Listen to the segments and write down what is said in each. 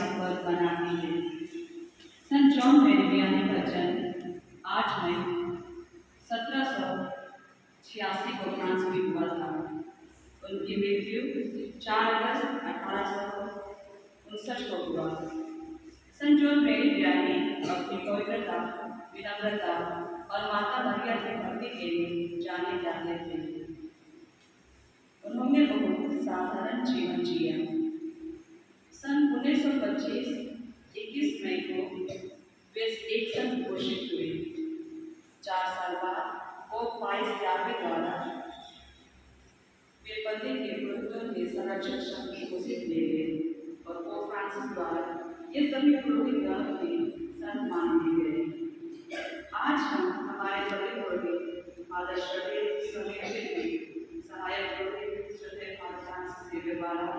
संपर्क बनाती है। संत जॉन मैरी वियानी का जन्म 8 मई 1786 को फ्रांस में हुआ था। उनकी मृत्यु 4 अगस्त 1859 को हुआ। संत जॉन मैरी वियानी अपनी पवित्रता, विनम्रता और माता मरिया की भक्ति के लिए जाने जाते थे। उन्होंने बहुत साधारण जीवन जिया। सन 1925 21 मई को वे एक संत घोषित हुए। 4 साल बाद पोप पाइस 11वें द्वारा वे पति के गुरुत्व के संरक्षक शब्द घोषित किए गए और पोप फ्रांसिस द्वारा ये सभी पुरोहितगण भी संत मान लिए गए। आज हम हमारे बड़े पुरोहित फादर श्रद्धेय सहायक पुरोहित श्रद्धेय फादर फ्रांसिस देवेवाला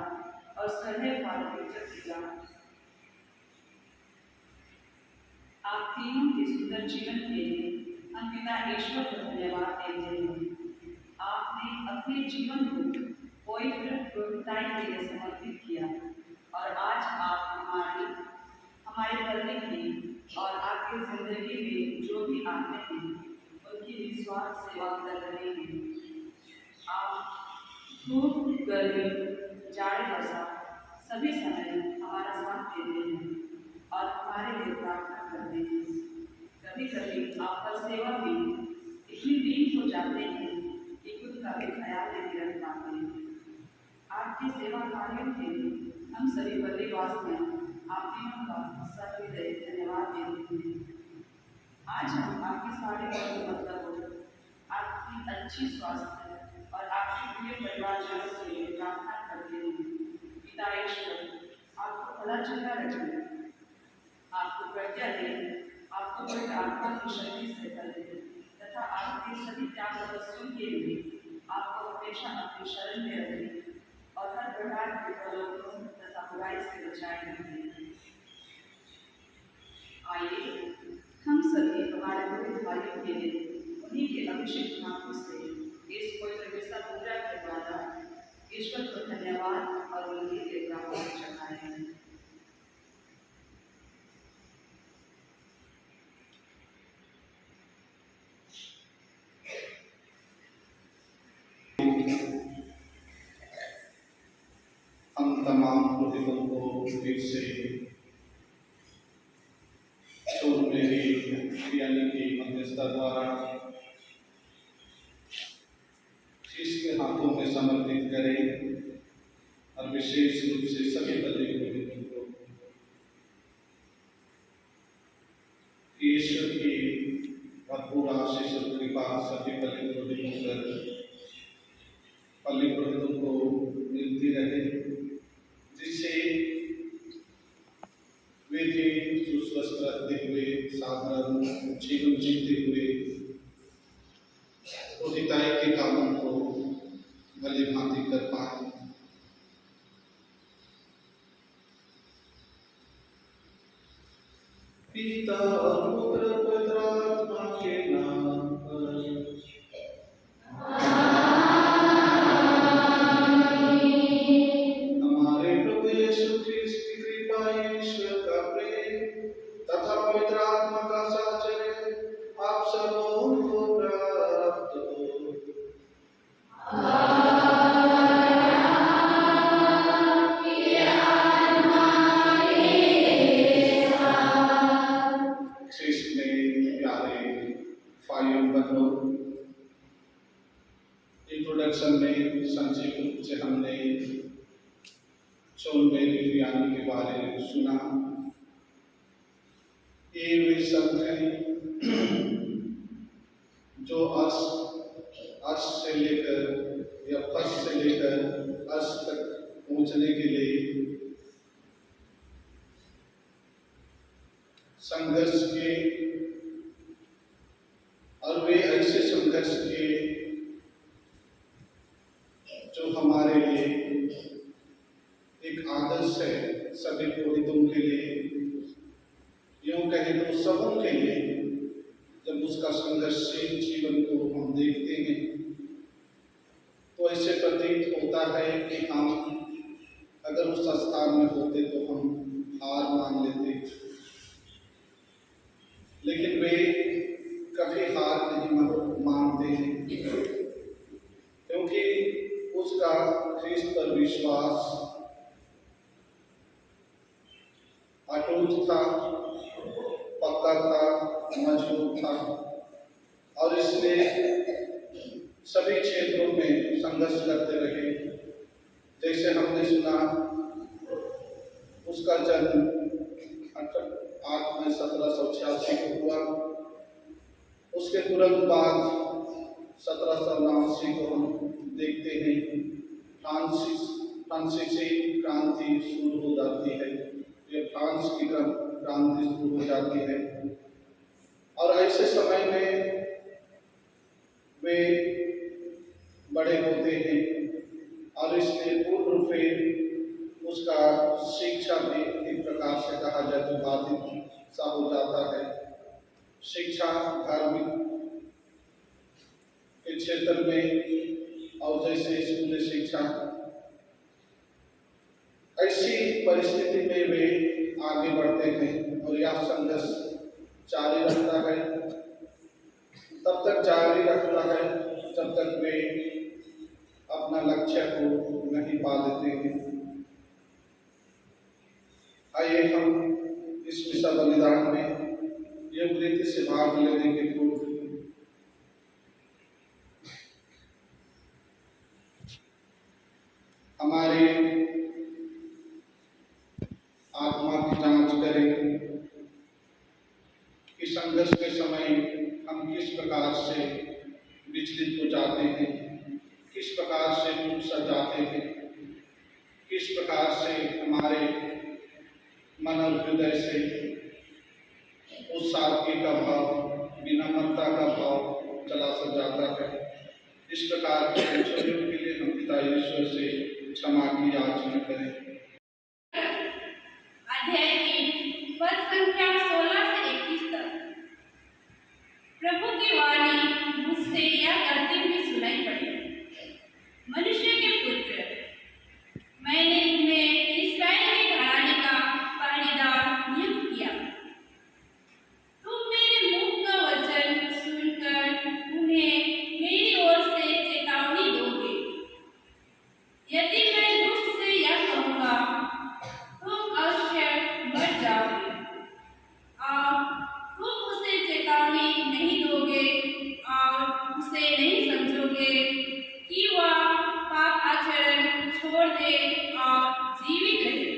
और श्रद्धेय फादर विक्टर सिगा आप तीनों के सुंदर जीवन के लिए हम पिता ईश्वर को धन्यवाद देते हैं। आपने अपने जीवन को पवित्र प्रभुताई के लिए समर्पित किया और आज आप हमारे करने की और आपकी जिंदगी में जो भी आते हैं उनकी निस्वार्थ सेवा कर रहे हैं। आप धूप, गर्मी, जाड़े, बरसात सभी समय हमारा साथ देते हैं और हमारे लिए प्रार्थना करते हैं। कभी कभी आपका सेवा भी इतनी दीन हो जाते हैं कि खुद का भी ख्याल नहीं रख पाते हैं। आपके सेवा कार्यों के लिए हम सभी परिवार में आप तीनों का सहृदय धन्यवाद देते हैं। आज हम आपके सारे मतलब आपकी अच्छी स्वास्थ्य और आपके प्रिय परिवारजनों के लिए प्रार्थना करते हैं। पिता ईश्वर आपको भला चंगा रखें, आपको प्रज्ञा दे, आपको पवित्र आत्मा की शक्ति से भर दे तथा आपके सभी त्याग तपस्वियों के लिए आपको हमेशा अपनी शरण में रखे और हर प्रकार के प्रलोभनों तथा बुराई से बचाए रखें। आइए हम सभी हमारे पुरोहित भाइयों के लिए उन्हीं के अभिषेक नामों से इस पवित्र मिसा पूजा के द्वारा ईश्वर को धन्यवाद और उनकी प्रार्थना चढ़ाएं। हम तमाम पुरोहितों को फिर से जॉन मैरी वियानी की मध्यस्थता द्वारा शीश के हाथों में समर्पित करें और विशेष रूप से सभी बड़े पुरोहितों को ईश्वर की भरपूर आशीष और कृपा सभी बड़े पुरोहितों को मिलती रहे, जिससे वे भी सुस्वस्थ रहते हुए साधारण जीवन जीते हुए पुरोहिताई के कामों को भली भांति कर पाए। पिता और पुत्र पवित्र आत्मा के नाम पर हमारे प्रभु यीशु ख्रिस्त की कृपा, ईश्वर का प्रेम तथा पवित्र आत्मा का साहचर्य आप सबों को प्राप्त हो। ख्रिस्त में प्यारे भाइयों बहनों, इंट्रोडक्शन में संक्षिप्त रूप से हमने जॉन मैरी वियानी के बारे में सुना। ये वे संत हैं जो अस से लेकर या फस से लेकर अस तक पहुंचने के लिए संघर्ष किए और वे ऐसे संघर्ष किए जो हमारे लिए एक आदर्श है, सभी पुरोहितों के लिए, यूँ कहें तो सबों के लिए। जब उसका संघर्षशील जीवन को हम देखते हैं तो ऐसे प्रतीत होता है कि हम अगर उस स्थान में होते तो हम हार मान लेते, लेकिन वे कभी हार नहीं मानते हैं, क्योंकि उसका ख्रीस्त पर विश्वास अटूट था, पक्का था, मजबूत था और इसलिए सभी क्षेत्रों में संघर्ष करते रहे। जैसे हमने सुना, उसका जन्म 8 मई 1786 को हुआ। उसके तुरंत बाद 1789 को हम देखते हैं फ्रांसीसी क्रांति शुरू हो जाती है। ये फ्रांस की क्रांति शुरू हो जाती है और ऐसे समय में वे बड़े होते हैं और इसलिए पूर्ण रूप से उसका शिक्षा भी एक प्रकार से कहा जाए तो बाधित सा हो जाता है। शिक्षा धार्मिक के क्षेत्र में और जैसे स्कूली शिक्षा, ऐसी परिस्थिति में वे आगे बढ़ते हैं और यह संघर्ष जारी रखता है, तब तक जारी रखता है जब तक वे अपना लक्ष्य को नहीं पा लेते हैं। आइए हम इस मिसा बलिदान में योग रीति से भाग लेने के पूर्व हमारे आत्मा की जांच करें कि संघर्ष के समय हम किस प्रकार से विचलित हो जाते हैं, किस प्रकार से टूट सा जाते हैं, किस प्रकार से हमारे मन और हृदय से उस सादगी का भाव, विनम्रता का भाव चला सा जाता है। इस प्रकार के छोड़ों के लिए हम पिता ईश्वर से क्षमा की याचना करें। अध्याय 3 पद संख्या 16 से 21 तक। प्रभु की वाणी मुझसे यह करती हुई सुनाई पड़ी, मनुष्य के पुत्र, मैंने तुम्हें इस्राएल के घराने का पहरेदार नियुक्त किया। तुम मेरे मुख का वचन सुनकर उन्हें मेरी ओर से चेतावनी दोगे। यदि मैं दुष्ट से यह कहूँगा, तुम अवश्य मर जाओगे, और तुम उसे चेतावनी नहीं दोगे और उसे नहीं समझोगे कि वह पाप आचरण छोड़ दे और जीवित रहे।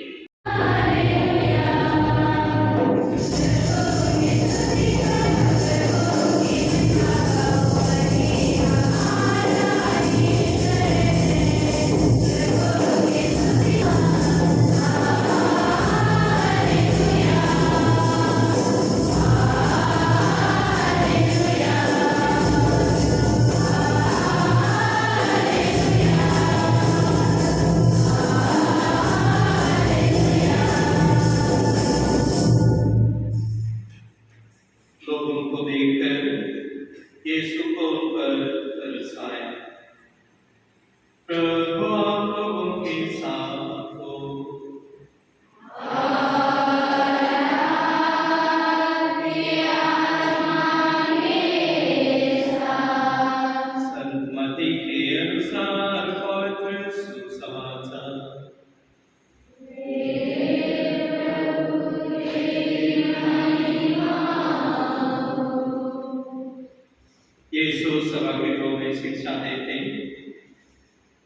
लोगों को देखकर यीशु को उन पर तरस आया। प्रभु आप लोगों के साथ हो। संत मत्ती के अनुसार पवित्र सुसमाचार। यीशु सभागृहों में शिक्षा देते,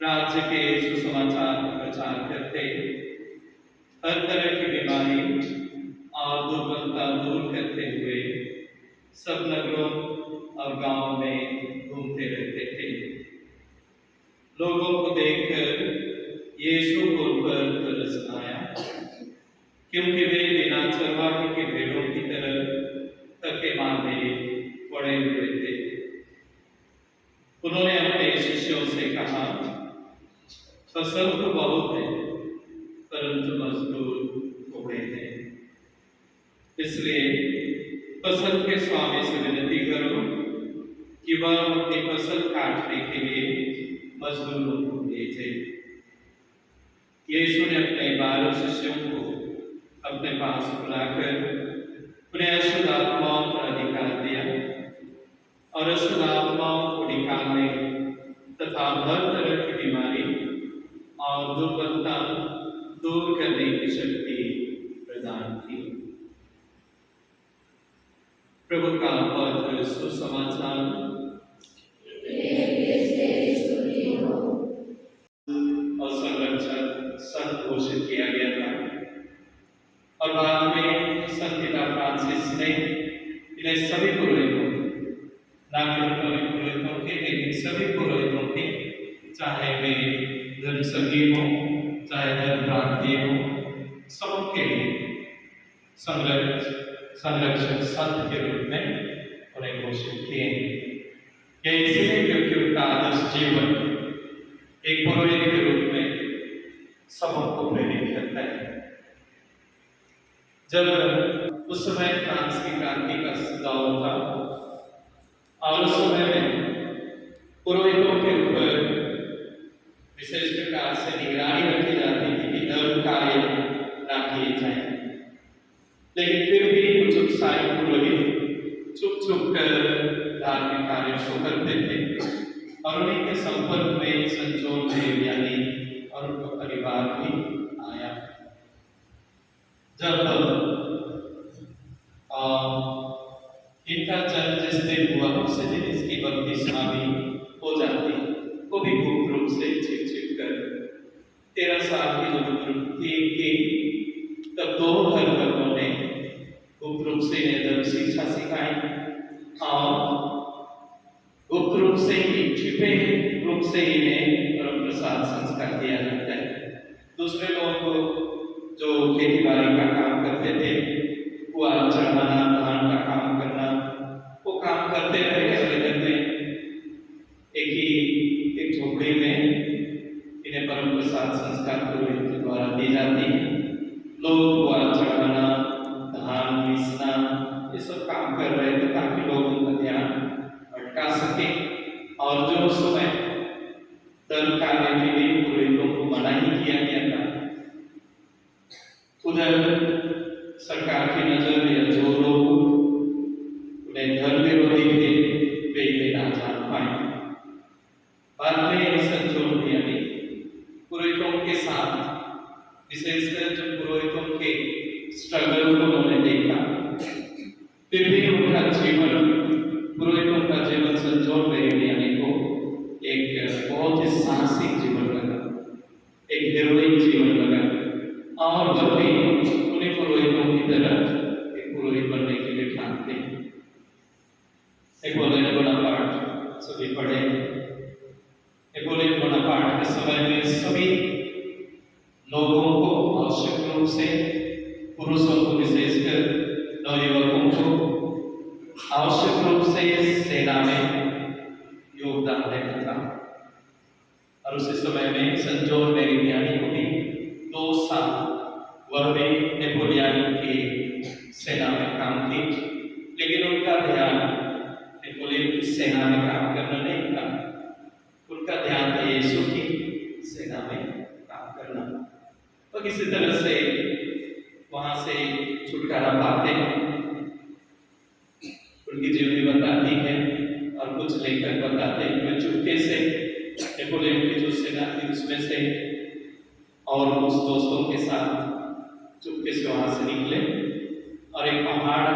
राज्य के सुसमाचार का प्रचार करते, हर तरह की बीमारी और दुर्बलता दूर करते हुए सब नगरों और गांवों में घूमते रहते थे। लोगों को देखकर यीशु को उन पर तरस आया, क्योंकि वे बिना चरवाहे के भेड़ों की तरह थके मारने पड़े हुए थे। उन्होंने अपने शिष्यों से कहा, फसल तो बहुत है, परंतु मजदूर थोड़े हैं। इसलिए फसल के स्वामी से विनती करो कि वह अपनी फसल काटने के लिए मजदूरों को भेजे। यीशु ने अपने 12 शिष्यों को अपने पास बुलाकर उन्हें अशुद्ध आत्माओं पर अधिकार दिया और अशुद्ध आत्माओं को निकालने तथा हर तरह की बीमारी और दुर्बलता दूर करने की शक्ति प्रदान की। प्रभु का पवित्र सुसमाचार। और संरक्षक संत घोषित किया गया था और बाद में संत पिता फ्रांसिस ने इन्हें सभी पुरोहितों, ना केवल पुरोहितों के लेकिन सभी पुरोहितों के, चाहे वे धर्मसभ्य हों चाहे धर्मप्रांतीय हों, सबके लिए संरक्षक संत के रूप में उन्हें घोषित किए। यह इसलिए क्योंकि उनका आदर्श जीवन एक पुरोहित के रूप में सबको प्रेरित करता है। जब उस समय फ्रांस की क्रांति का दौर था और उस समय में पुरोहितों के ऊपर विशेष प्रकार से निगरानी रखी जाती थी कि धर्म कार्य ना किए जाए, लेकिन फिर भी कुछ उत्साही पुरोहित चुप चुप कर धार्मिक कार्यों को करते थे और उन्हीं के संपर्क में संजोल देवयानी और उनका परिवार भी आया। जब इनका जन्म जिस दिन हुआ उसी दिन इसकी बपतिस्मा भी हो जाती, वो भी गुप्त रूप से छिप कर 13 साल की जब उम्र थी तब 2 धर्मगुरुओं ने गुप्त रूप से इन्हें धर्म शिक्षा सिखाई और गुप्त रूप से ही, छिपे रूप से इन्हें परम प्रसाद संस्कार दिया जाता है। दूसरे लोगों को जो खेती बाड़ी का काम करते थे, कुआ चढ़ाना, धान का काम करना, वो काम करते रहे अगले दिन में एक झोपड़ी में इन्हें परम प्रसाद संस्कार पुरोहित के द्वारा दी जाती है। लोग कुआ चढ़ाना, धान पीसना, ये सब काम कर रहे थे ताकि लोग उनका ध्यान भटका सके और जो समय धर्म कार्य के लिए पुरोहितों को मना ही किया गया था, उधर सरकार की नजर में जो लोग उन्हें धर्म विरोधी थे वे ये ना जान पाए। बाद में संजोल यानी पुरोहितों के साथ, विशेषकर जो पुरोहितों के स्ट्रगल को उन्होंने देखा, फिर भी उनका जीवन, पुरोहितों का जीवन संजोल यानी को एक बहुत ही साहसिक जीवन लगा, एक हीरोइक जीवन लगा और वह भी उन्हें पुरोहितों की तरह एक पुरोहित बनने के लिए ठानते हैं। नेपोलियन बोनापार्ट सभी पढ़े। नेपोलियन बोनापार्ट के समय में सभी लोगों को आवश्यक रूप से, पुरुषों को विशेषकर, नवयुवकों को आवश्यक रूप से सेना में योगदान देना था और उसी समय में संजोल मेरिडियानी को भी 2 साल वह भी नेपोलियन की सेना में काम की, लेकिन उनका ध्यान नेपोलियन की सेना में काम करना नहीं था, उनका ध्यान था यीशु की सेना में काम करना। तो किसी तरह से वहां से छुटकारा पाते हैं। उनकी जीवनी बताती है और कुछ लेखक बताते हैं कि चुपके से नेपोलियन की जो सेना थी उसमें से और कुछ दोस्तों के साथ चुपके से वहां से निकले और एक पहाड़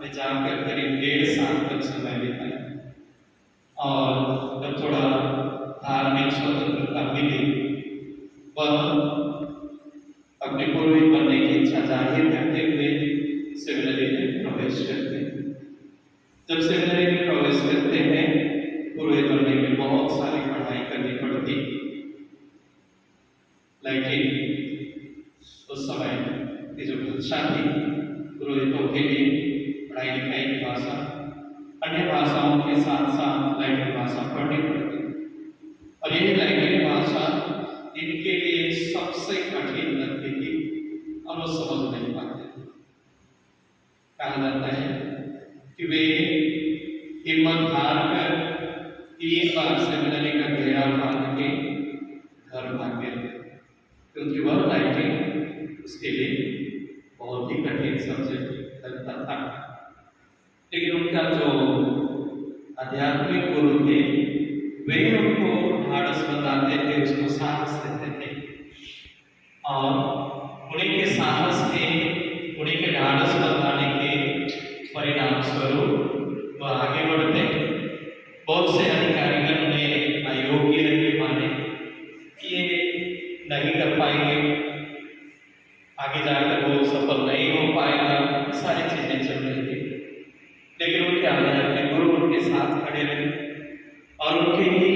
में जाकर करीब 1.5 साल तक समय बिताया और जब थोड़ा धार्मिक स्वतंत्रता मिली, वह अपने पुरोहित बनने की इच्छा जाहिर करते हुए सेमिनरी में प्रवेश करते हैं। जब सेमिनरी में प्रवेश करते हैं, पुरोहित बनने में बहुत सारी पढ़ाई करनी पड़ती, लेकिन उस समय की जो भाषा थी पुरोहितों के लिए पढ़ाई लिखाई की भाषा, अन्य भाषाओं के साथ साथ लैटिन भाषा पढ़नी पड़ती और यही लैटिन भाषा इनके लिए सबसे कठिन लगती थी और वो समझ नहीं पाते थे। कहा जाता है कि वे हिम्मत हार कर 3 बार सेमिनरी का घेराव बांध के घर भाग गए, क्योंकि वह लैटिन उसके लिए बहुत समझ लगता था। लेकिन उनका जो आध्यात्मिक गुरु थे वे उनको ढाढ़स बताते थे, उसको साहस देते थे, और उन्हीं के साहस के, उन्हीं के ढाढ़स बताने के परिणाम स्वरूप वह आगे बढ़ते। बहुत से अधिकारीगण उन्हें अयोग्य माने कि ये नहीं कर पाएंगे, आगे जाकर वो सफल नहीं हो पाएगा, सारी चीजें चल रही थी। लेकिन उनके आध्यात्मिक गुरु उनके साथ खड़े रहे और उनके ही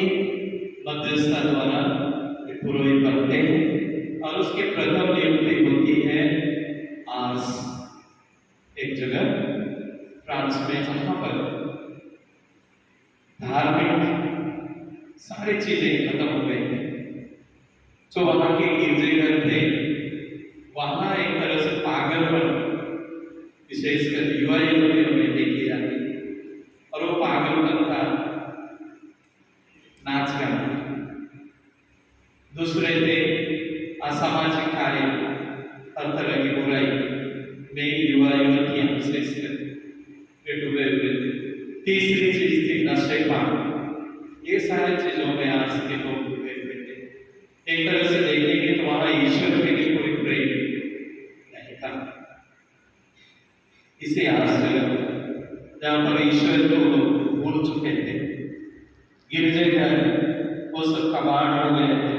मध्यस्थता द्वारा पुरोहित बनते हैं। और उसके प्रथम नियुक्ति होती है आज एक जगह फ्रांस में, जहाँ पर धार्मिक सारी चीजें खत्म हो गई थी। जो वहां के गिरजेघर थे वहां एक तरह से पागलपन विशेषकर युवा युवतियों में देखी जाती थी, और वो पागलपन था नाच गाना। दूसरे थे असामाजिक कार्य, हर तरह की बुराई में युवा युवतियां विशेषकर वे डूबे हुए थे। तीसरी चीज थी नशे पान। ये सारी चीजों में आज के लोग डूबे हुए थे। एक तरह से देखेंगे तो वहां ईश्वर के लिए कोई प्रेम नहीं था। इसे आज जहाँ पर ईश्वर को भूल चुके थे, गिरजेघर वो सब कबाड़ हो गए थे।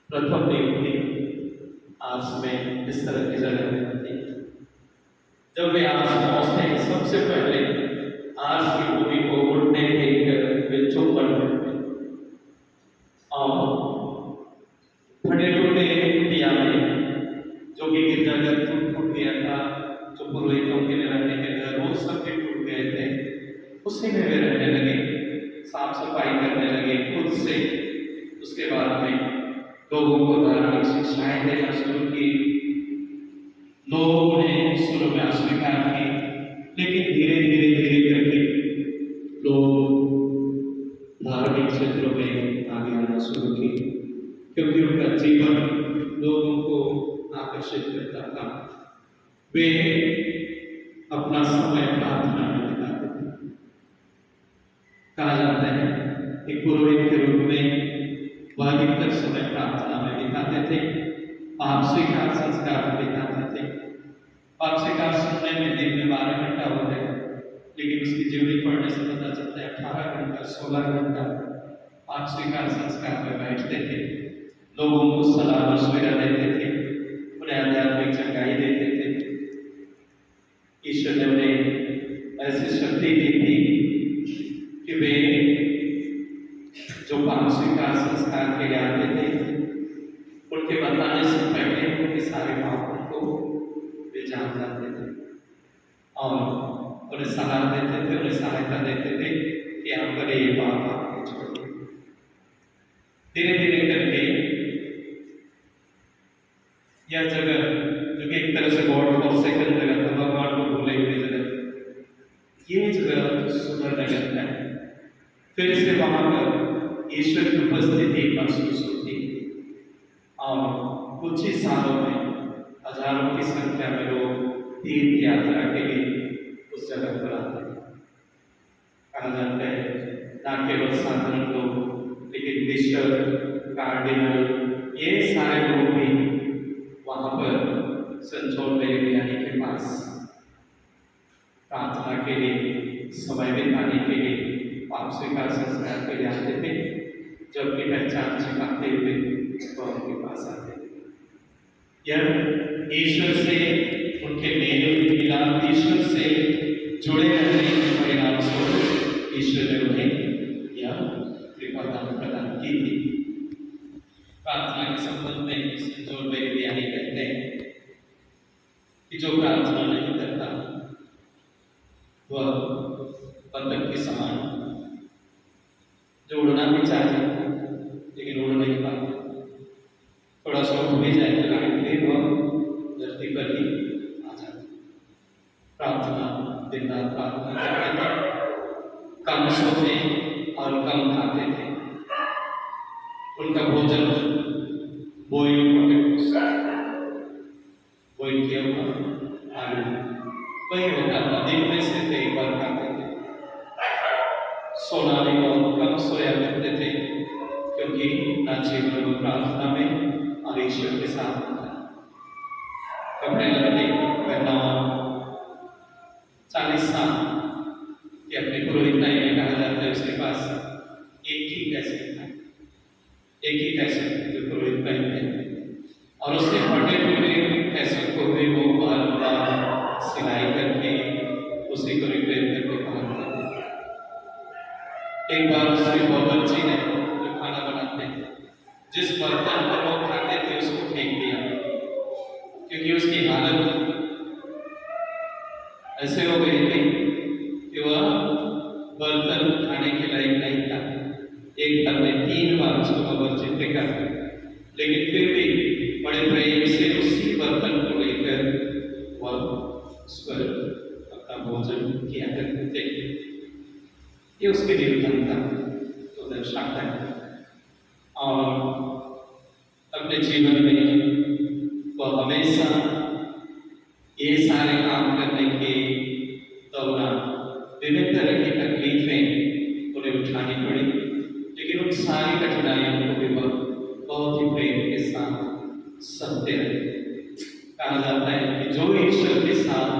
प्रथम नियुक्ति आज में इस तरह की जगह में होती है। जब वे आज पहुंचते हैं, सबसे पहले आज की भूमि को घुटने टेक वे चुम्बन करते हैं, और फटे टूटे कुटिया में जो कि गिरजाघर टूट गया था, जो पुरोहितों के लिए रहने के घर वो सब भी टूट गए थे, उसी में वे रहने लगे, साफ सफाई करने लगे खुद से। उसके बाद में लोगों को धार्मिक शिक्षाएं देना शुरू की। लोगों ने शुरू में अस्वीकार की, लेकिन धीरे धीरे धीरे करके लोग धार्मिक क्षेत्रों में आगे आना शुरू की, क्योंकि उनका जीवन लोगों को आकर्षित करता था। वे अपना समय प्रार्थना में बिताते थे। कहा जाता है कि पुरोहित के रूप में वह अधिकतर समय प्रार्थना में बिताते थे, पाप स्वीकार संस्कार में बिताते थे। पाप स्वीकार सुनने में दिन में 12 घंटा होते हैं, लेकिन उसकी जीवनी पढ़ने से पता चलता है 18 घंटा 16 घंटा पाप स्वीकार संस्कार में बैठते थे। लोगों को सलाह मशविरा देते थे, उन्हें आध्यात्मिक चंगाई देते थे। ईश्वर ने उन्हें ऐसी शक्ति दी थी कि वे जो पाप स्वीकार संस्कार के लिए आते थे, उनके बताने से पहले उनके सारे पापों को वे जान जाते थे और उन्हें सलाह देते थे, उन्हें सहायता देते थे कि आप करें ये पाप आपको छोड़िए। धीरे धीरे करके यह जगह जो कि एक तरह से गॉड फॉर सेकंड जगह था, भगवान को भूले हुए जगह, ये जगह सुधरने लगता है। फिर से वहां पर ईश्वर की उपस्थिति महसूस होती है और कुछ ही सालों में हजारों की संख्या में लोग तीर्थ यात्रा के लिए उस जगह पर आते हैं। कहा जाता है न केवल साधारण लोग, लेकिन बिशप, कार्डिनल, ये सारे लोग भी वहां पर संचोल लेवियानी के पास प्रार्थना के लिए, समय बिताने के लिए, पाप स्वीकार संस्कार के लिए आते थे। जब की पहचान छिपाते हुए वह उनके पास आते थे। यह ईश्वर से उनके मेल मिलाप, ईश्वर से जुड़े रहने के परिणाम स्वरूप ईश्वर ने उन्हें यह कृपा प्रदान की थी। प्रार्थना के संबंध में संजोल लेवियानी कहते हैं कि जो प्रार्थना नहीं करता वह बंधक के समान, जो उड़ना भी चाहे लेकिन उड़ नहीं पाता, थोड़ा सा उड़ भी जाए तो फिर वह धरती पर ही आ जाता। प्रार्थना दिन रात प्रार्थना करते थे, कम सोते और कम खाते थे। उनका भोजन बॉइल्ड पोटैटोस वही होता था, दिन में से थे एक बार खाते थे। सोना भी बहुत कम सोया करते थे, क्योंकि ना जीवन को प्रार्थना में और ईश्वर के साथ होता है। कपड़े लत्ते पहनावा 40 साल कि अपने पुरोहिताई में कहा जाता है उसके पास एक ही पैसे था, एक ही पैसे जो पुरोहिताई में, और उसके फटे हुए पैसों को भी वो बार बार सिलाई करके उसी को रिपेयर करके पहनते थे। एक बार उसके बावर्ची ने जो खाना बनाते हैं, जिस बर्तन पर वो खाते थे उसको फेंक दिया, क्योंकि उसकी हालत ऐसे हो गई थी कि वह बर्तन उठाने के लायक नहीं था। एक बार में 3 बार उसको बावर्ची फेंका, लेकिन फिर भी बड़े प्रेम से उसी बर्तन को लेकर वह उस पर अपना भोजन किया करते थे। ये उसके निर्धन था तो दर्शाता है। और अपने जीवन में वह हमेशा ये सारे काम करने के दौरान विभिन्न तरह की तकलीफें उन्हें उठानी पड़ी, लेकिन उन सारी कठिनाइयों को भी वह बहुत ही प्रेम के साथ सहते रहे। कहा जाता है कि जो ईश्वर के साथ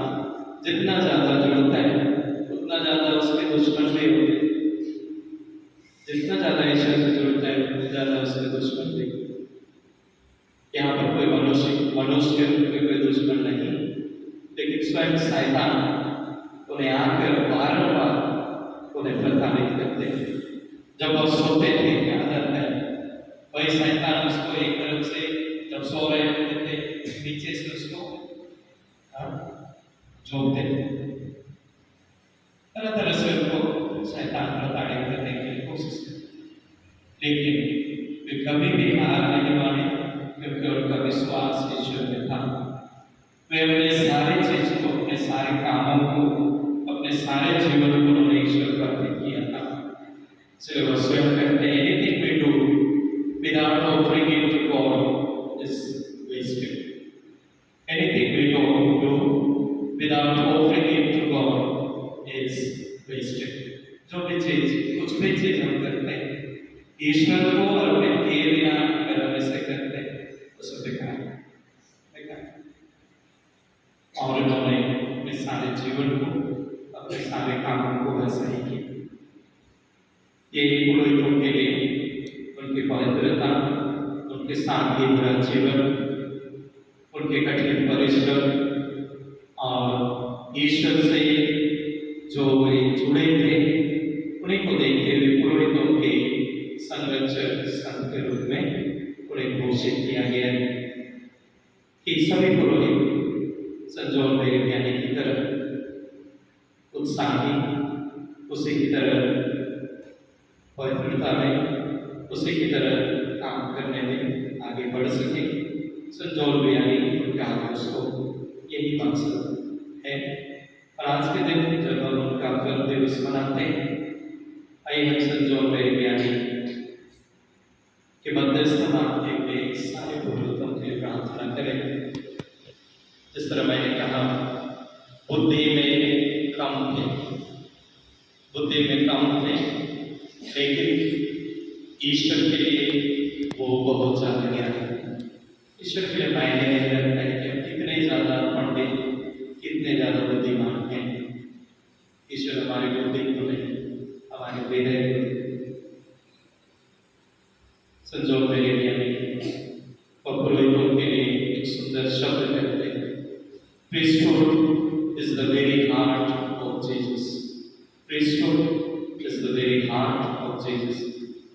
जितना ज्यादा जुड़ता है उतना ज्यादा उसके दुश्मन भी होते हैं। जितना ज्यादा ईश्वर से जुड़ता है उतना ज्यादा उसके दुश्मन भी। यहाँ पर कोई मनुष्य कोई दुश्मन नहीं, लेकिन स्वयं शैतान उन्हें आकर बार-बार उन्हें प्रताड़ित करते हैं। जब वह सोते थे, कहा जाता है वही शैतान उसको एक तरफ से जब सो रहे होते थे नीचे से उसको झोंकते थे। तरह तरह से उनको शैतान प्रताड़ित करने की कोशिश करते, लेकिन वे कभी भी हार नहीं माने, क्योंकि उनका विश्वास ईश्वर में था। वे अपने सारी चीज को, अपने सारे कामों को, अपने सारे जीवन को उन्होंने ईश्वर पर अर्पित किया था। इसलिए वह स्वयं कहते हैं, anything we do without offering it to God is wasted. Anything we don't do without offering it to God is wasted. जो भी चीज, कुछ भी चीज हम करते हैं ईश्वर को अर्पित किए बिना अगर हम इसे करते हैं तो सब बेकार है। और उन्होंने अपने सारे जीवन को, अपने सारे कामों को वैसा ही किया। ये पुरोहितों के लिए उनकी पवित्रता, उनके सादगी भरा जीवन, उनके कठिन परिश्रम और ईश्वर से जो वे जुड़े थे, उन्हीं को देखते हुए पुरोहितों के संरक्षक संत के रूप में उन्हें घोषित किया गया कि सभी पुरोहित संत जॉन मेरी ज्ञानी की तरह उत्साही, उसी की तरह पवित्रता में, उसी की तरह काम करने में आगे बढ़ सके। संत जॉन मेरी उनका आदर्श को यही मकसद है। और आज के दिन जब हम उनका जन्म दिवस मनाते हैं, आइए हम संत जॉन मेरी ज्ञानी के मध्यस्थ मानते हुए सारे पुरोहितों के लिए प्रार्थना करें। जिस तरह मैंने कहा, बुद्धि में कम थे, बुद्धि में कम थे, लेकिन ईश्वर के लिए वो बहुत ज्यादा ज्ञानी। ईश्वर के लिए मायने नहीं रखता है कि हम कितने ज्यादा पंडित, कितने ज्यादा बुद्धिमान हैं। ईश्वर हमारी बुद्धि को नहीं, हमारे हृदय को। संजोग मेरे लिए और पुरोहितों के लिए एक सुंदर शब्द कहते हैं, priesthood is the very heart of Jesus. Priesthood is the very heart of Jesus.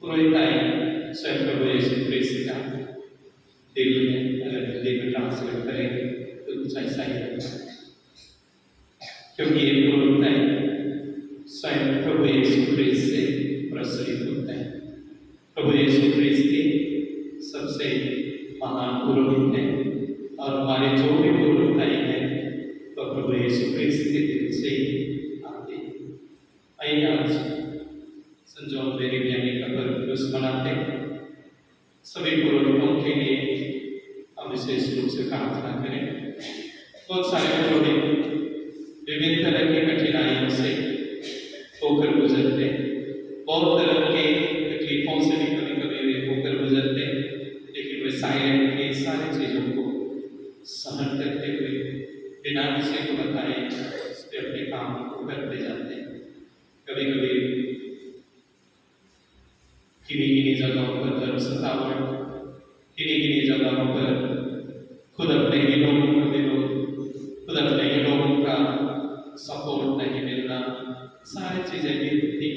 पुरोहिताई स्वयं प्रभु यीशु क्रिस्त का दिल है। अगर हिंदी में ट्रांसलेट करें तो कुछ ऐसा ही होता है, क्योंकि ये पुरोहिताई स्वयं प्रभु यीशु क्रिस्त से प्रसरित होता है। प्रभु यीशु क्रिस्त के सबसे महान पुरोहित हैं, और हमारे जो भी पुरोहिताई है तो प्रभु यीशु क्रिस्त के दिल से आते हैं। आइए आज संत जॉन मेरी ज्ञानी का पर्व दिवस मनाते हैं। सभी पुरोहितों के लिए हम विशेष रूप से प्रार्थना करें। बहुत सारे पुरोहित विभिन्न तरह की कठिनाइयों से होकर गुजरते हैं, बहुत तरह के तकलीफों से भी कभी कभी वे होकर गुजरते हैं, लेकिन वे साइलेंट के सारी चीज़ों को सहन करते हुए बिना किसी को बताए उसके अपने काम को करते जाते हैं। कभी कभी किन्हीं जगहों पर धर्म सतावट, किन्हीं जगहों पर खुद अपने ही लोगों का विरोध, खुद अपने ही लोगों का सपोर्ट नहीं मिलना, सारी चीजें भी होती,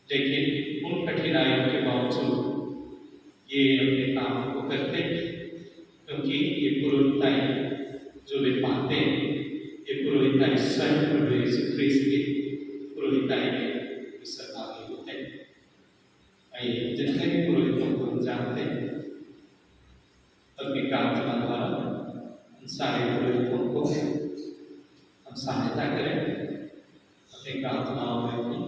लेकिन उन कठिनाइयों के बावजूद ये अपने काम को करते, क्योंकि ये पुरोहिताई जो वे पाते हैं, ये पुरोहिताई स्वयं प्रभु यीशु ख्रीस्त की पुरोहिताई में सहभागी होते हैं। आइए, जितने भी पुरोहितों को हम जानते हैं, अपनी प्रार्थना द्वारा उन सारे पुरोहितों को हम सहायता करें अपनी प्रार्थनाओं में भी।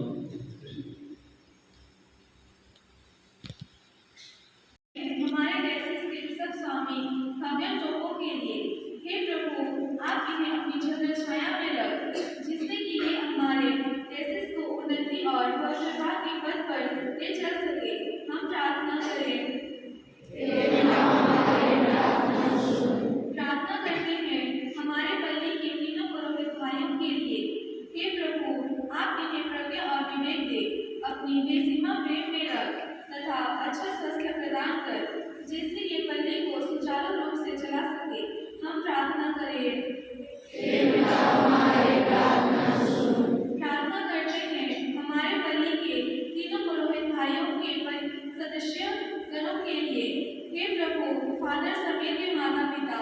हमारे देश के सब स्वामी हव्य चौकों के लिए, हे प्रभु, आप इन्हें अपनी छत्र छाया में रख, जिससे कि ये हमारे देश को उन्नति और भविष्यवाणी के पथ पर ले चल सके। हम प्रार्थना करें। प्रार्थना करते हैं हमारे पल्ली के तीनों पुरोहित भाइयों के लिए, हे प्रभु, आप इन्हें प्रज्ञा और विवेक दे, अपनी बेसीमा प्रेम में रख तथा अच्छा स्वास्थ्य प्रदान कर, जिससे ये पल्ली को सुचारू रूप से चला सके। हम प्रार्थना करें। प्रार्थना करते हैं हमारे पल्ली के तीनों पुरोहित भाइयों के सदस्य गणों के लिए, हे प्रभु, फादर समेत के माता पिता,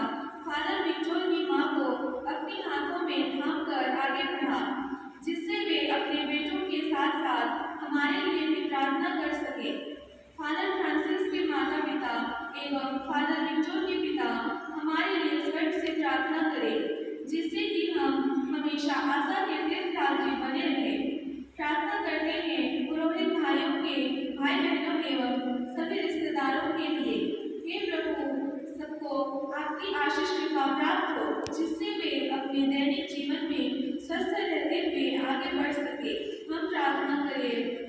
फादर विक्टोर की माँ को अपने हाथों में थाम कर आगे बढ़ा, जिससे वे अपने बेटों के साथ साथ हमारे लिए भी प्रार्थना कर सके। फादर फ्रांसिस के माता पिता एवं फादर विक्टोर के पिता हमारे लिए स्वर्ग से प्रार्थना करें, जिससे कि हम हमेशा आशा के तीर्थयात्री बने रहें। प्रार्थना करते हैं पुरोहित भाइयों के भाई बहनों एवं सभी रिश्तेदारों के लिए, हे प्रभु, सबको आपकी आशीष कृपा प्राप्त हो, जिससे वे अपने दैनिक जीवन में स्वस्थ रहते हुए आगे बढ़ सके। हम प्रार्थना करें।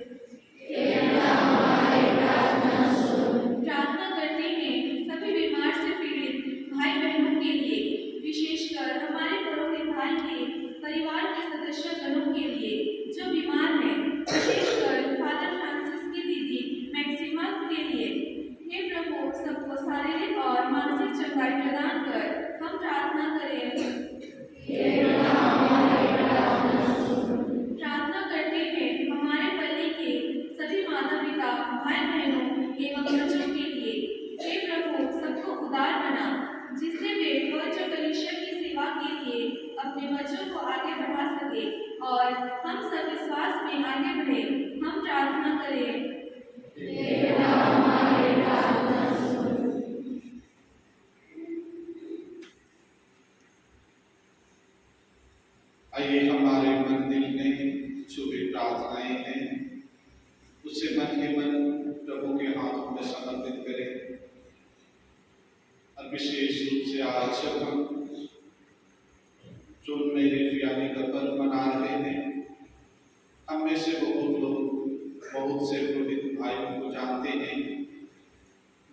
प्रार्थना करते हैं सभी बीमार से पीड़ित भाई बहनों के लिए, विशेषकर हमारे पुरोहित भाई के परिवार के सदस्य गणों के लिए जो बीमार हैं, विशेषकर फादर फ्रांसिस की दीदी मैक्सिमा के लिए। हे प्रभु, सबको शारीरिक और मानसिक चंगाई प्रदान कर। हम प्रार्थना करें। प्रार्थना करते हैं हमारे पल्ली के सभी माता पिता, भाई बहनों एवं बच्चों के लिए, हे प्रभु, सबको उदार बना, जिससे वे पवित्र कलीसिया की सेवा के लिए अपने बच्चों को आगे बढ़ा सके और हम सब विश्वास में आगे बढ़े। हम प्रार्थना करें। आइए, हमारे मंदिर में जो भी प्रार्थनाएं हैं उसे मन ही मन प्रभु के हाथों में समर्पित करें। और विशेष रूप से आज जब हम जो मेरे यानी का पर्व मना रहे हैं, हम में से बहुत लोग बहुत से पुरोहित भाइयों को जानते हैं।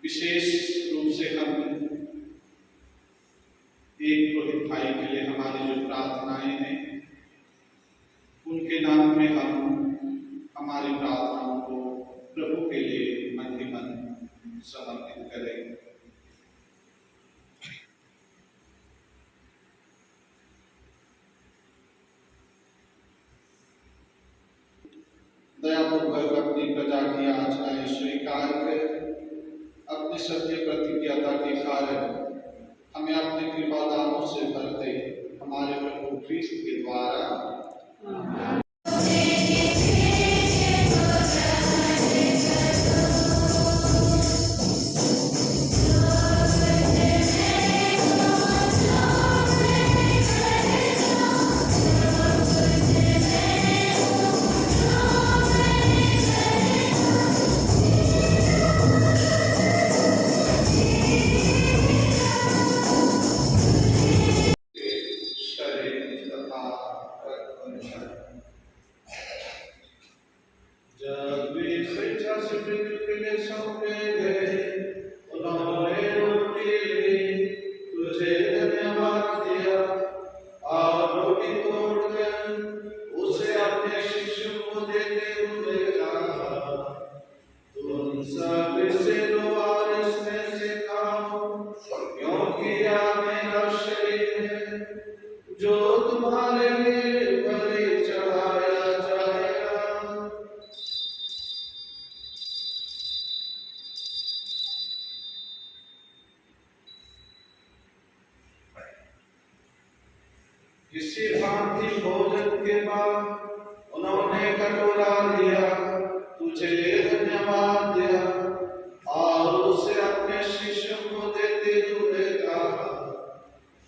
विशेष रूप से हम एक पुरोहित भाई के लिए हमारी जो प्रार्थनाएं हैं, उनके नाम में हम हमारी प्रार्थनाओं को प्रभु के लिए मन ही मन समर्पित करें। दयापूर्वक अपनी प्रजा की याचनाएं स्वीकार कर अपनी सत्य प्रतिज्ञता के कारण हमें अपने कृपादानों से भर दे, हमारे प्रभु ख्रीस्त के द्वारा। जब वे स्वेच्छा से मृत्यु के लिए सौंपे गए, उन्होंने रोटी ली, तुझे धन्यवाद दिया और रोटी तोड़कर उसे अपने शिष्यों को देते हुए कहा, तुम सब इसे लो और इसमें से खाओ, क्योंकि यह मेरा शरीर है जो तुम्हारे लिए बलि चढ़ाया जाएगा। इसी भांति भोजन के बाद उन्होंने कटोरा लिया, तुझे धन्यवाद दिया और उसे अपने शिष्यों को देते हुए कहा,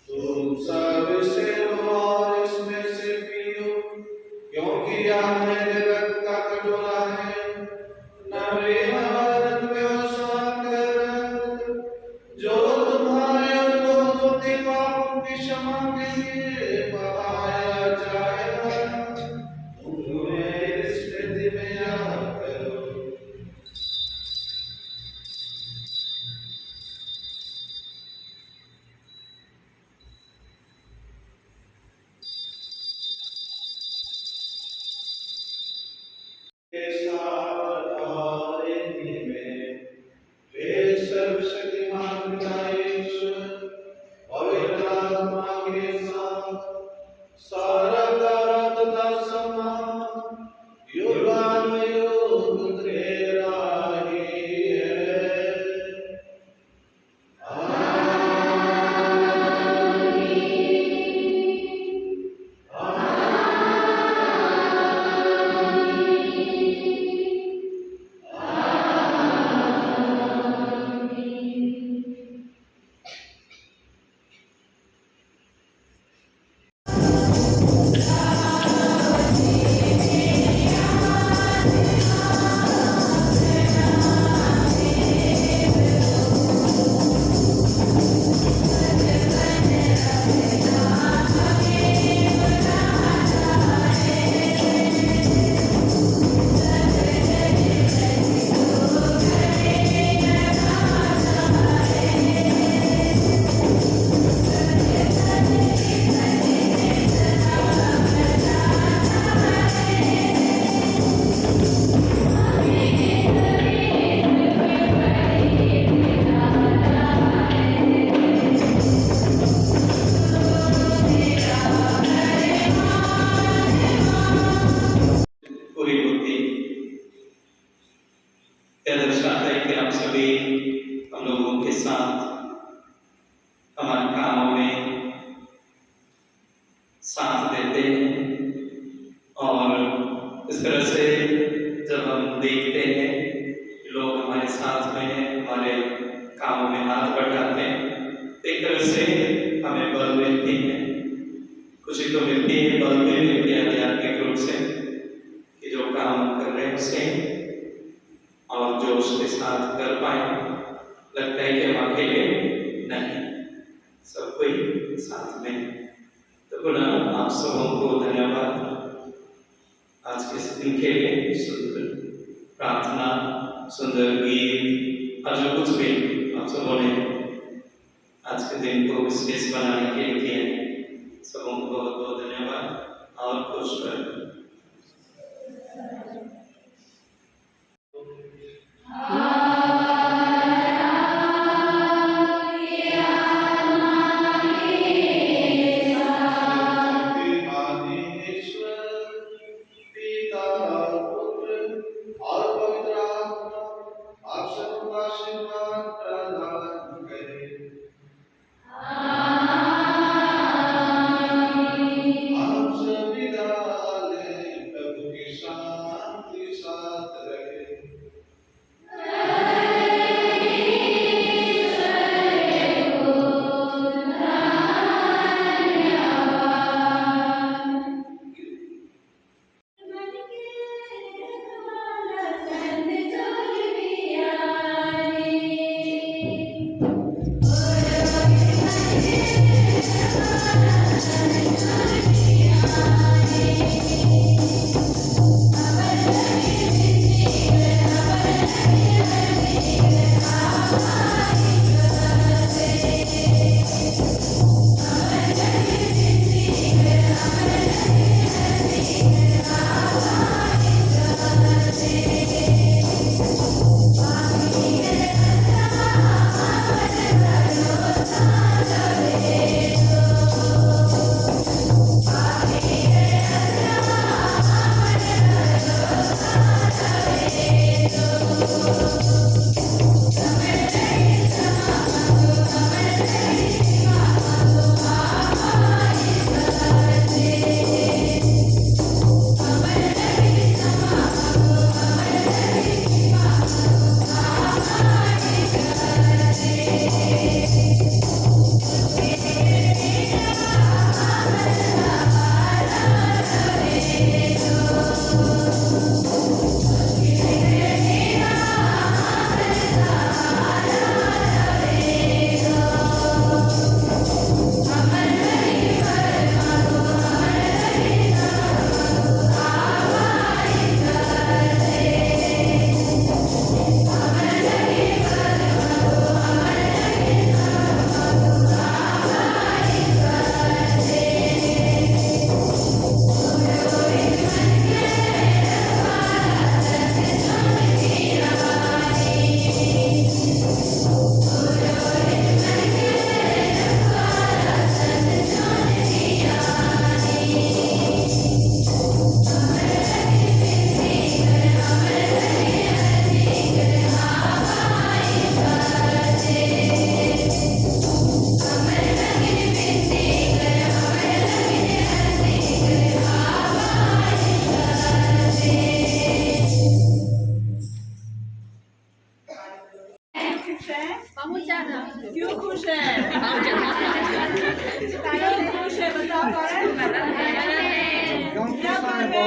तुम सब इसे लो और इसमें से पियो, क्योंकि यह मेरे रक्त का कटोरा है, नवे भारत व्यवसाय कर, जो तुम्हारे और लोगों के पापों की क्षमा के लिए बहाया जाएगा। तुम मेरी स्मृति में याद करो। के साथ और इन्हीं में वे सर्वशक्तिमान पिता ईश्वर पवित्र आत्मा के साथ सारा प्यार तथा सम्मान युगानुयुग तेरा ही है। साथ देते हैं और इस तरह से जब हम देखते हैं कि लोग हमारे साथ में हैं, हमारे कामों में हाथ बढ़ाते हैं, एक तरह से हमें बल मिलती है, खुशी तो मिलती है, बल भी मिलती है आध्यात्मिक रूप से कि जो काम कर रहे हैं उसे और जो उसके साथ कर पाए। लगता है कि हम अकेले नहीं, सब कोई साथ में। तो पुनः आप सबों को धन्यवाद आज के इस दिन के लिए। सुंदर प्रार्थना, सुंदर गीत और जो कुछ भी आप सबों ने आज के दिन को विशेष बनाने के लिए किए, सबों को बहुत बहुत धन्यवाद और खुश रहें। आप सभी क्यों खुश है? क्यों खुश है बताओ कौन? क्या बात है?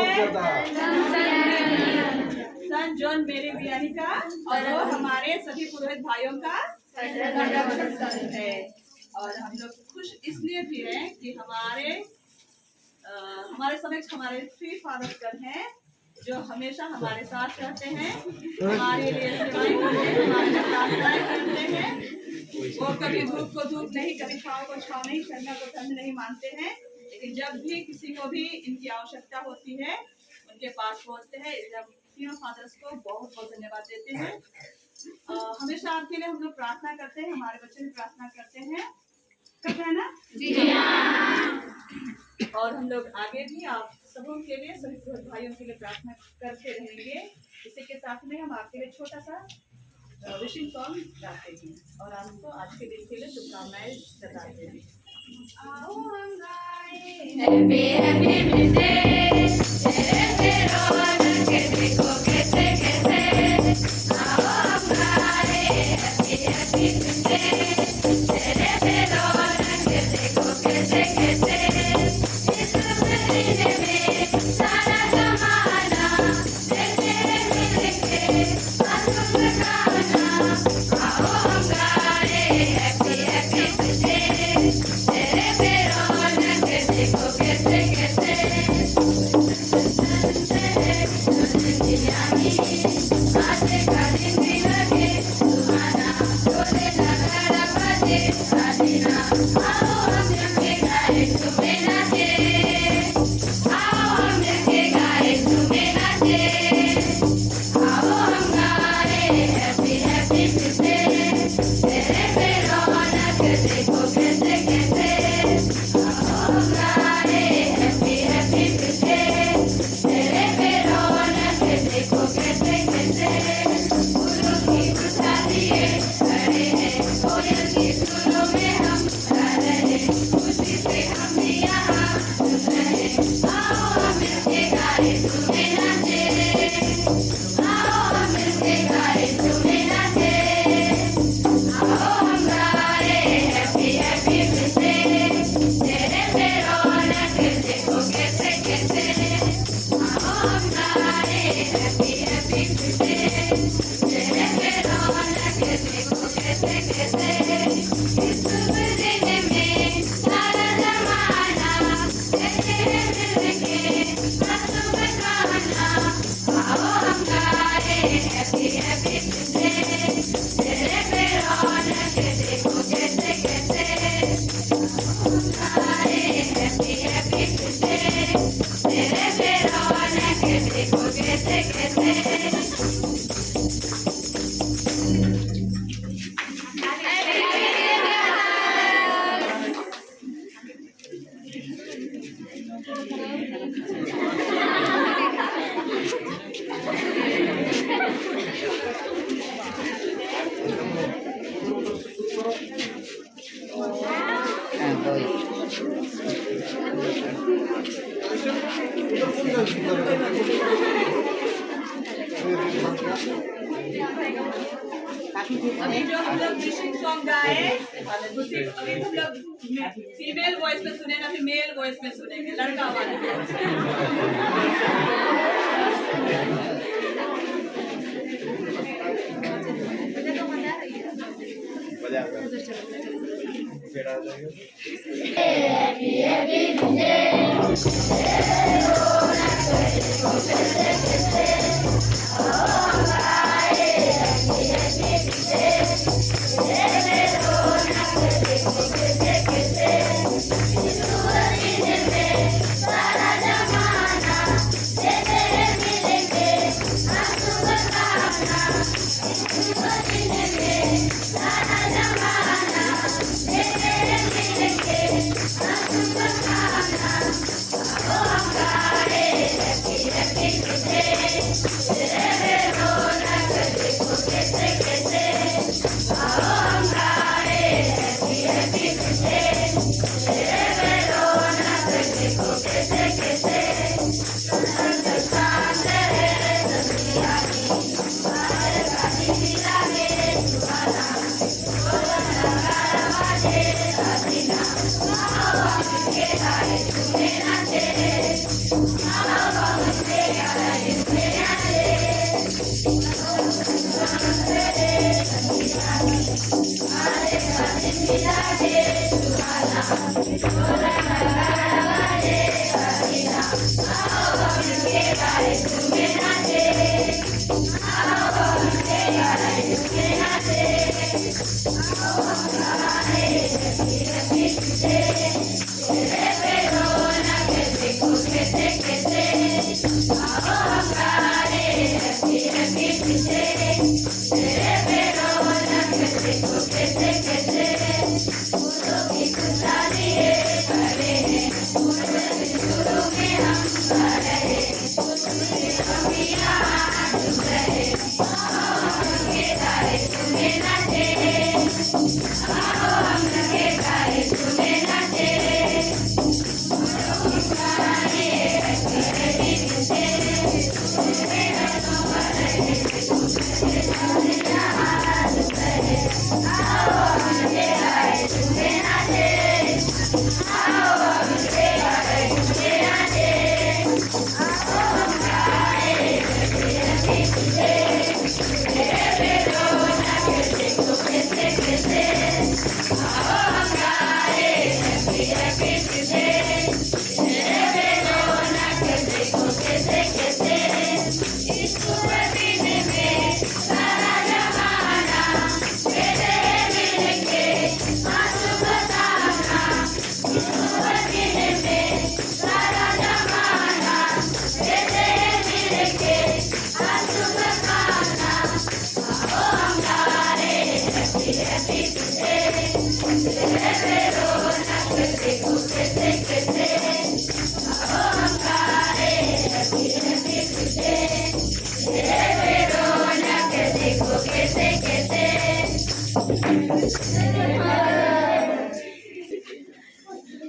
सन जॉन मेरी बियानी का और वो हमारे सभी पुरोहित भाइयों का सन है। और हम लोग खुश इसलिए भी हैं कि हमारे समक्ष हमारे थ्री फादर हैं जो हमेशा हमारे साथ रहते हैं, हमारे लिए सेवाएं करते हैं, हमारे लिए प्रार्थनाएं करते हैं। वो कभी धूप को धूप नहीं, कभी छाँव को छाँव नहीं, ठंडा को ठंड नहीं मानते हैं, लेकिन जब भी किसी को भी इनकी आवश्यकता होती है उनके पास पहुंचते हैं। इसलिए हम तीनों फादर्स को बहुत बहुत धन्यवाद देते हैं। हमेशा आपके लिए हम लोग प्रार्थना करते हैं, हमारे बच्चे भी प्रार्थना करते हैं, करते हैं ना? जी हाँ। और हम लोग आगे भी आप सबों के लिए, सभी भाइयों के लिए प्रार्थना करते रहेंगे। इसी के साथ में हम आपके लिए छोटा सा विशिंग सॉन्ग गाते हैं और आपको आज के दिन के लिए शुभकामनाएं बताते हैं। आओ हम गाएं हैप्पी हैप्पी बर्थडे तेरे रौनक के देखो कैसे कैसे। आओ हम गाएं हैप्पी हैप्पी बर्थडे तेरे रौनक के देखो कैसे कैसे। इस महीने में सारा जमाना तेरे मिलके आंसू लगाना। आओ हम गाएं हैप्पी हैप्पी बर्थडे तेरे रौनक के देखो कैसे कैसे। आते का दिन भी लगे सुहाना, डोले नगाड़ा बजे आदीना। आओ हम मिलके गाए तुम्हें नाचे, आओ हम मिलके गाए तुम्हें नाचे। आओ हम गाए हैप्पी हैप्पी बर्थडे तेरे पे रौनक देखो कैसे कैसे। आओ हम गाए हैप्पी हैप्पी बर्थडे तेरे पे रौनक देखो कैसे कैसे। फूलों की गुलदारियां खड़े हैं, कोयल की धुनों में हम गा रहे, खुशी से हम भी यहाँ झूम रहे। आओ हम मिलके गाए तुम्हें नाचे, आओ हम मिलके गाए तुम्हें नाचे। आओ हम गाए हैप्पी हैप्पी बर्थडे तेरे पे रौनक देखो कैसे कैसे। आओ हम गाए हैप्पी हैप्पी बर्थडे तेरे पे रौनक देखो कैसे कैसे। इस दिन में सारा जमाना तेरे मिलके आंसू बहाना। आओ हम गाए हैप्पी हैप्पी बर्थडे तेरे पे रौनक देखो कैसे कैसे। आओ हम गाए हैप्पी हैप्पी बर्थडे तेरे पे रौनक देखो कैसे कैसे। अभी जो हम लोग विशिंग सॉन्ग गाए अभी हम लोग फीमेल वॉइस में सुने ना, फिर मेल वॉइस में सुनेंगे, लड़का वाले। Oh, I'm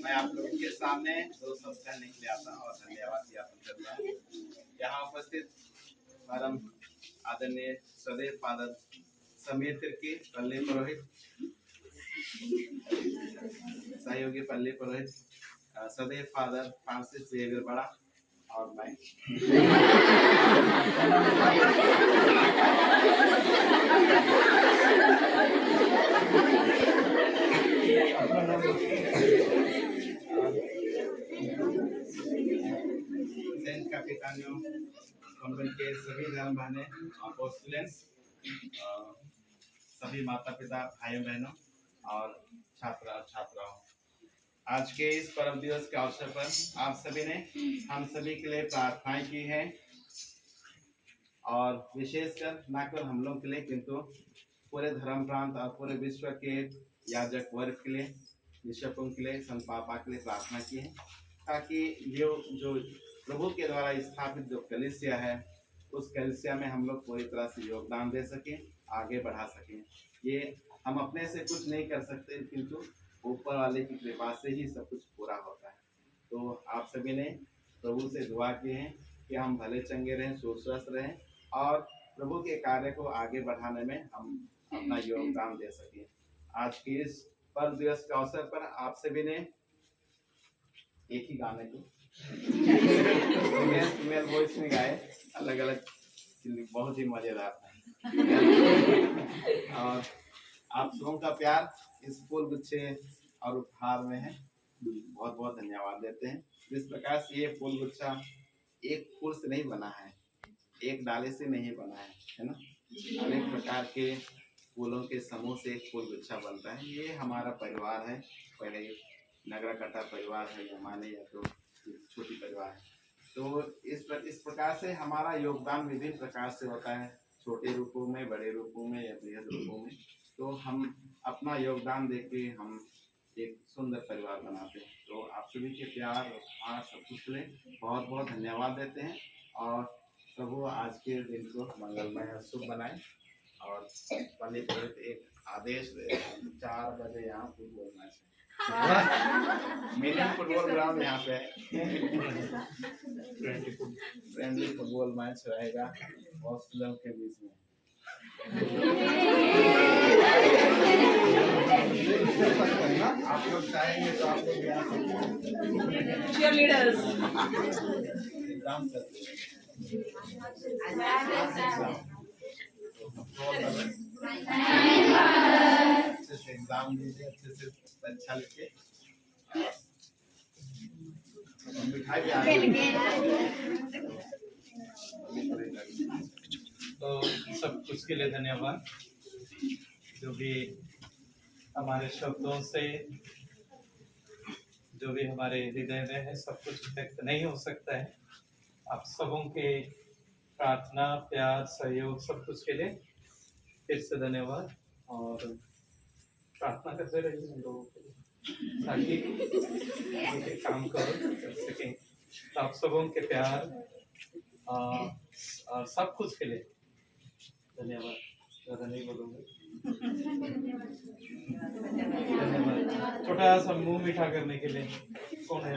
मैं आप लोगों के सामने दो शब्द कहने के लिए आता हूँ और धन्यवाद ज्ञापन करता हूँ। यहाँ उपस्थित परम आदरणीय सदैव फादर समीर तिर्की पल्ली पुरोहित, सहयोगी पल्ली पुरोहित, सदैव फादर फ्रांसिस जेवियर बड़ा और मैं सेंट कैपिटानियो कॉन्वेंट के सभी धर्म बहनें, अपोस्टलेंस, सभी माता पिता भाइयों बहनों और छात्रा और छात्राओं, आज के इस परम दिवस के अवसर पर आप सभी ने हम सभी के लिए प्रार्थनाएं की हैं और विशेषकर न केवल हम लोग के लिए किंतु पूरे धर्म प्रांत और पूरे विश्व के याजक वर्ग के लिए, बिशपों के लिए, संत पापा के लिए प्रार्थना की है ताकि ये जो प्रभु के द्वारा स्थापित जो कलीसिया है उस कलीसिया में हम लोग पूरी तरह से योगदान दे सकें, आगे बढ़ा सकें। ये हम अपने से कुछ नहीं कर सकते किंतु ऊपर वाले की कृपा से ही सब कुछ पूरा होता है। तो आप सभी ने प्रभु से दुआ की है कि हम भले चंगे रहें, स्वस्थ रहें और प्रभु के कार्य को आगे बढ़ाने में हम अपना योगदान दे सकें। आज के इस पर्व दिवस के अवसर पर आप सभी ने एक ही गाने को फीमेल वॉइस में गाए, अलग अलग, बहुत ही मजेदार था। और आप सबों का प्यार इस फूल गुच्छे और उपहार में है, बहुत बहुत धन्यवाद देते हैं। इस प्रकार से ये फूल गुच्छा एक फूल से नहीं बना है, एक डाले से नहीं बना है ना, अनेक प्रकार के फूलों के समूह से एक फूल गुच्छा बनता है। ये हमारा परिवार है, पहले नगरा कटा परिवार है, हमारे या तो छोटी परिवार है। तो इस प्रकार से हमारा योगदान विभिन्न प्रकार से होता है, छोटे रूपों में, बड़े रूपों में या बृहद रूपों में। तो हम अपना योगदान देके हम एक सुंदर परिवार बनाते हैं। तो आप सभी के प्यार और सब कुछ के लिए बहुत बहुत धन्यवाद देते हैं और प्रभु आज के दिन को मंगलमय और शुभ बनाए। और पंडित एक आदेश दे, 4 बजे यहाँ फुटबॉल मैच है, मिनी फुटबॉल ग्राउंड यहाँ पे फ्रेंडली फुटबॉल मैच रहेगा हॉस्टलों के बीच में। आप लोग चाहेंगे तो आप लोग यहाँ cheerleaders. एग्जाम करते हैं। अच्छे से एग्जाम एग्जाम दीजिए अच्छे से परीक्षा लिखे। मिठाई भी आ तो सब कुछ के लिए धन्यवाद। जो भी हमारे शब्दों से, जो भी हमारे हृदय में है, सब कुछ व्यक्त नहीं हो सकता है। आप सबों के प्रार्थना, प्यार, सहयोग, सब कुछ के लिए फिर से धन्यवाद। और प्रार्थना करते रहिए हम लोगों के लिए, ताकि ये काम कर सकें। तो आप सबों के प्यार और सब कुछ के लिए धन्यवाद। ज़्यादा नहीं बोलूँगा। धन्यवाद। छोटा सा मुंह मीठा करने के लिए कौन है?